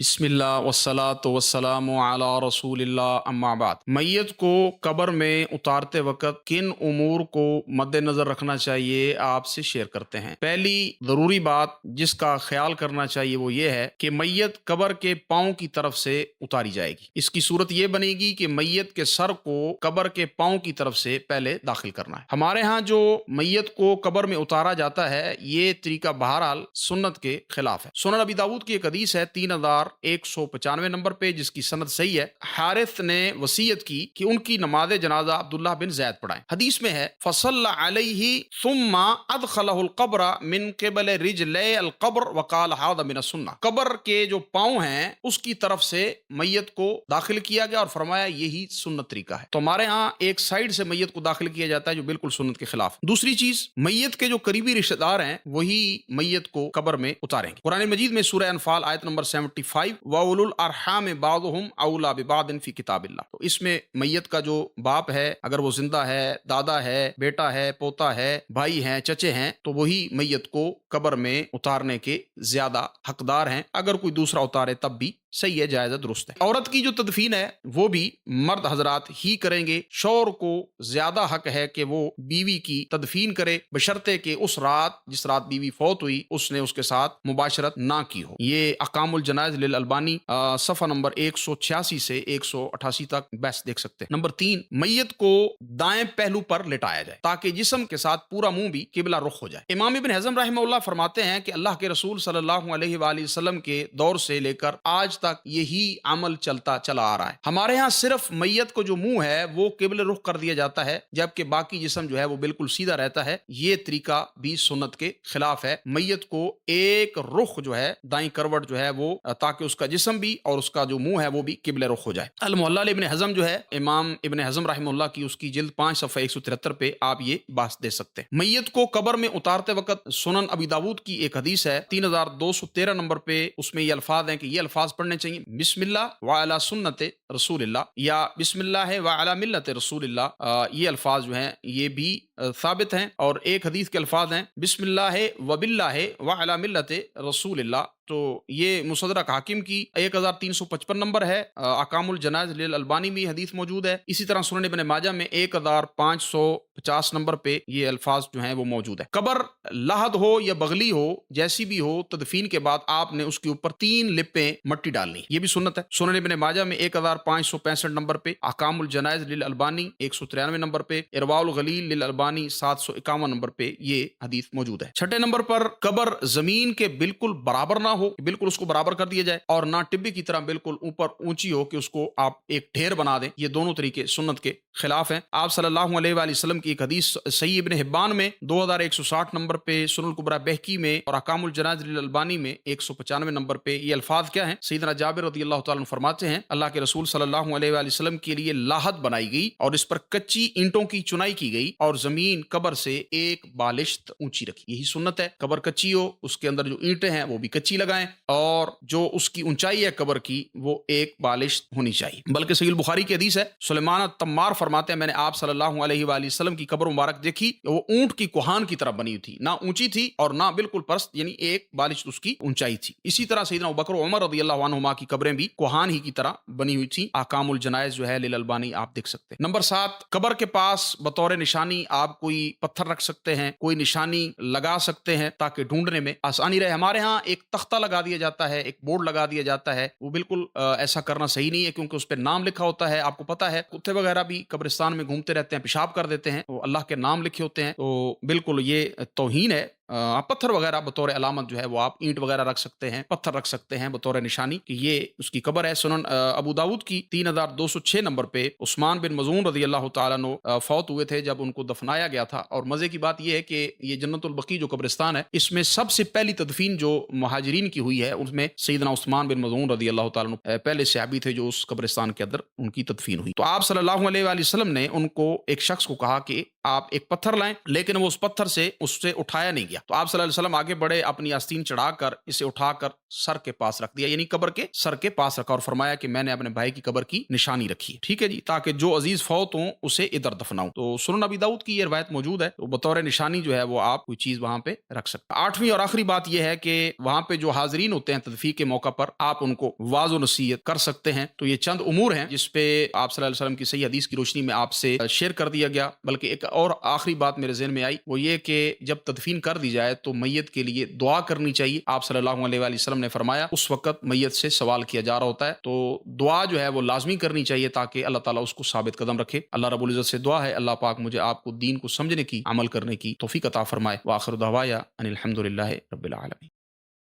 बिस्मिल्लाह वस्सलातु वस्सलामु अला रसूलिल्लाह अम्मा बाद। मैयत को कब्र में उतारते वक्त किन उमूर को मद्देनजर रखना चाहिए आपसे शेयर करते हैं। पहली जरूरी बात जिसका ख्याल करना चाहिए वो ये है कि मैयत कब्र के पांव की तरफ से उतारी जाएगी। इसकी सूरत ये बनेगी कि मैयत के सर को कब्र के पांव की तरफ से पहले दाखिल करना है। हमारे यहाँ जो मैयत को कब्र में उतारा जाता है ये तरीका बहरहाल सुन्नत के खिलाफ है। सुनन अबी दाऊद की एक हदीस है 3195 नंबर पे जिसकी सनद सही है। हारिस ने वसीयत की कि उनकी नमाज जनाजा अब्दुल्लाह बिन ज़ैद पढ़ाएं। हदीस में है फसल्ला अलैहि सुम्मा अदखलहुल क़ब्र मिन क़िबल रिजलैल क़ब्र वक़ाल हाज़ा मिन सुन्नह। कब्र के जो पांव हैं उसकी तरफ से मैयत को दाखिल किया गया और फरमाया यही सुन्नत तरीका है। तो हमारे यहाँ एक साइड से मैयत को दाखिल किया जाता है जो बिल्कुल सुन्नत के खिलाफ। दूसरी चीज, मैयत के जो करीबी रिश्तेदार हैं वही मैयत को कब्र में उतारेंगे। कुरान मजीद में सूरह अनफाल आयत नंबर 75 व उलुल अरहाम बादुहुम औला बिबादिन फी किताबिल्लाह। तो इसमें मैयत का जो बाप है अगर वो जिंदा है, दादा है, बेटा है, पोता है, भाई हैं, चचे हैं, तो वही मैयत को कब्र में उतारने के ज्यादा हकदार हैं। अगर कोई दूसरा उतारे तब भी सही है, जायज़ दुरुस्त है। औरत की जो तदफीन है वो भी मर्द हजरात ही करेंगे। शौहर को ज्यादा हक है कि वो बीवी की तदफीन करे बशर्ते कि उस रात जिस रात बीवी फौत हुई उसने उसके साथ मुबाशरत ना की हो। ये अकामुल जनाइज लिल अलबानी सफ़ा नंबर 186 से 188 तक बहस देख सकते हैं। नंबर 3, मैयत को दाएं पहलू पर लिटाया जाए ताकि जिस्म के साथ पूरा मुंह भी किबला रुख हो जाए। इमाम इब्न हज़म रहमहुल्लाह फरमाते हैं कि अल्लाह के रसूल सल्लल्लाहु अलैहि वसल्लम के दौर से लेकर आज तक यही अमल चलता चला आ रहा है। हमारे यहाँ सिर्फ मैयत को जो मुंह है वो किबले रुख कर दिया जाता है जबकि बाकी जिस्म जो है वो बिल्कुल सीधा रहता है। ये तरीका भी सुन्नत के खिलाफ है। मैयत को एक रुख जो है दाईं करवट जो है वो ताकि उसका जिस्म भी और उसका जो मुंह है वो भी किबले रुख हो जाए। अल मुहल्ला इब्न हज़म जो है इमाम इब्न हज़म रहमहुल्लाह की उसकी जिल्द 5 सफ़ा 173 पे आप ये बात दे सकते हैं। मैयत को कब्र में उतारते वक्त सुनन अबी दाऊद की एक हदीस है 3213 नंबर पे, उसमें ये अल्फाज हैं कि ये अल्फाज पढ़ने चाहिए बिस्मिल्लाह व अला सुन्नते रसूलिल्लाह या बिस्मिल्लाह व अला मिल्लते रसूलिल्लाह। ये अल्फाज जो हैं ये भी साबित हैं। और एक हदीस के अल्फाज हैं बिस्मिल्लाह व बिल्लाह व अला मिल्लते रसूलिल्लाह। तो ये मुसद्दरक हाकिम की 1355 नंबर है। अकामुल जनाइज लिल अलबानी में हदीस मौजूद है। इसी तरह सुनन इब्न माजा में 1550 नंबर पे ये अल्फाज जो हैं वो मौजूद है। कब्र लाहद हो या बगली हो जैसी भी हो, तदफीन के बाद आपने उसके ऊपर 3 लिपें मट्टी डालनी, ये भी सुन्नत है। सुनन इब्न माजा में 1565 नंबर पे, अकामुल जनाइज लिल अलबानी 193 नंबर पे, इरवाउल गलील लिल अलबानी 751 नंबर पे ये हदीस मौजूद है। छठे नंबर पर कब्र जमीन के बिल्कुल बराबर ना हो, बिल्कुल उसको बराबर कर दिया जाए, और ना टिब्बे की तरह बिल्कुल ऊपर ऊंची हो कि उसको आप एक ढेर बना दें। ये दोनों तरीके सुन्नत के खिलाफ हैं। आप सल्लल्लाहु अलैहि वसल्लम की एक हदीस सही इब्न हिब्बान में 2160 नंबर पे, सुनन कुबरा बहकी में और अकामुल जनाइज लिल अलबानी में 195 नंबर पे ये अल्फाज क्या हैं? सैयदना जाबिर रज़ियल्लाहु ताला अन्हु फरमाते हैं अल्लाह के रसूल सल्लल्लाहु अलैहि वसल्लम के लिए लाहद बनाई गई और इस पर कच्ची ईंटों की चुनाई की गई और जमीन कब्र से एक बालिश्त ऊंची रखी। यही सुन्नत है। कब्र कच्ची हो, उसके अंदर जो ईंटें हैं वो भी कच्ची लगाएं और जो उसकी ऊंचाई है कब्र की वो एक बालिश्त होनी चाहिए। बल्कि सहीह बुखारी की हदीस है, सुलेमान तम्मार फरमाते हैं मैंने आप सल्लल्लाहु अलैहि वसल्लम की कब्र मुबारक देखी, वो ऊंट की कुहान की तरह बनी हुई थी, ना ऊंची थी और ना बिल्कुल परस्त, यानी एक बालिश्त उसकी ऊंचाई थी। इसी तरह सैयदना अबू बकर उमर रज़ियल्लाहु अन्हुमा की कब्रें भी कुहान ही की तरह बनी हुई थी। अकामुल जनाइज जो है लिल अलबानी आप देख सकते हैं। नंबर 7, कब्र के पास बतौर निशानी आप कोई पत्थर रख सकते हैं, कोई निशानी लगा सकते हैं ताकि ढूंढने में आसानी रहे। हमारे यहाँ एक तख्ता लगा दिया जाता है, एक बोर्ड लगा दिया जाता है, वो बिल्कुल ऐसा करना सही नहीं है क्योंकि उस पर नाम लिखा होता है। आपको पता है कुत्ते वगैरह भी कब्रिस्तान में घूमते रहते हैं, पेशाब कर देते हैं, तो अल्लाह के नाम लिखे होते हैं, तो बिल्कुल ये तौहीन है। आप पत्थर वगैरह बतौर अलामत जो है वो आप ईंट वगैरह रख सकते हैं, पत्थर रख सकते हैं बतौर निशानी कि ये उसकी कब्र है। सुनन अबू दाऊद की 3206 नंबर पे उस्मान बिन मज़ून रज़ियल्लाहु ताला अन्हु फौत हुए थे जब उनको दफनाया गया था। और मजे की बात ये है कि ये जन्नतुल बकी जो कब्रिस्तान है इसमें सबसे पहली तदफीन जो मुहाजिरीन की हुई है उसमें सैयदना उस्मान बिन मज़ून रज़ियल्लाहु ताला अन्हु पहले सहाबी थे जो उस कब्रिस्तान के अंदर उनकी तदफीन हुई। तो आप सल्लल्लाहु अलैहि वसल्लम ने उनको एक शख्स को कहा कि آپ ایک پتھر لائیں، لیکن وہ اس پتھر سے اٹھایا نہیں گیا، تو آپ صلی اللہ علیہ وسلم آگے بڑھے، اپنی آستین چڑھا کر اسے اٹھا کر سر کے پاس رکھ دیا، یعنی قبر کے سر کے پاس رکھا، اور فرمایا کہ میں نے اپنے بھائی کی قبر کی نشانی رکھی ہے، ٹھیک ہے جی، تاکہ جو عزیز فوت ہوں اسے ادھر دفناؤں۔ تو سنن ابی داؤد کی یہ روایت موجود ہے، تو بطور نشانی جو ہے وہ آپ کوئی چیز وہاں پہ رکھ سکتے ہیں۔ آٹھویں اور آخری بات یہ ہے کہ وہاں پہ جو حاضرین ہوتے ہیں تدفین کے موقع پر، آپ ان کو واعظ و نصیحت کر سکتے ہیں۔ تو یہ چند امور ہیں جس پہ آپ صلی اللہ علیہ وسلم کی صحیح حدیث کی روشنی میں آپ سے شیئر کر دیا گیا۔ بلکہ ایک اور آخری بات میرے ذہن میں آئی، وہ یہ کہ جب تدفین کر دی جائے تو میت کے لیے دعا کرنی چاہیے۔ آپ صلی اللہ علیہ وآلہ وسلم نے فرمایا اس وقت میت سے سوال کیا جا رہا ہوتا ہے، تو دعا جو ہے وہ لازمی کرنی چاہیے تاکہ اللہ تعالیٰ اس کو ثابت قدم رکھے۔ اللہ رب العزت سے دعا ہے اللہ پاک مجھے آپ کو دین کو سمجھنے کی، عمل کرنے کی توفیق عطا فرمائے۔ وآخر دعوایا ان الحمد للہ رب العالمین۔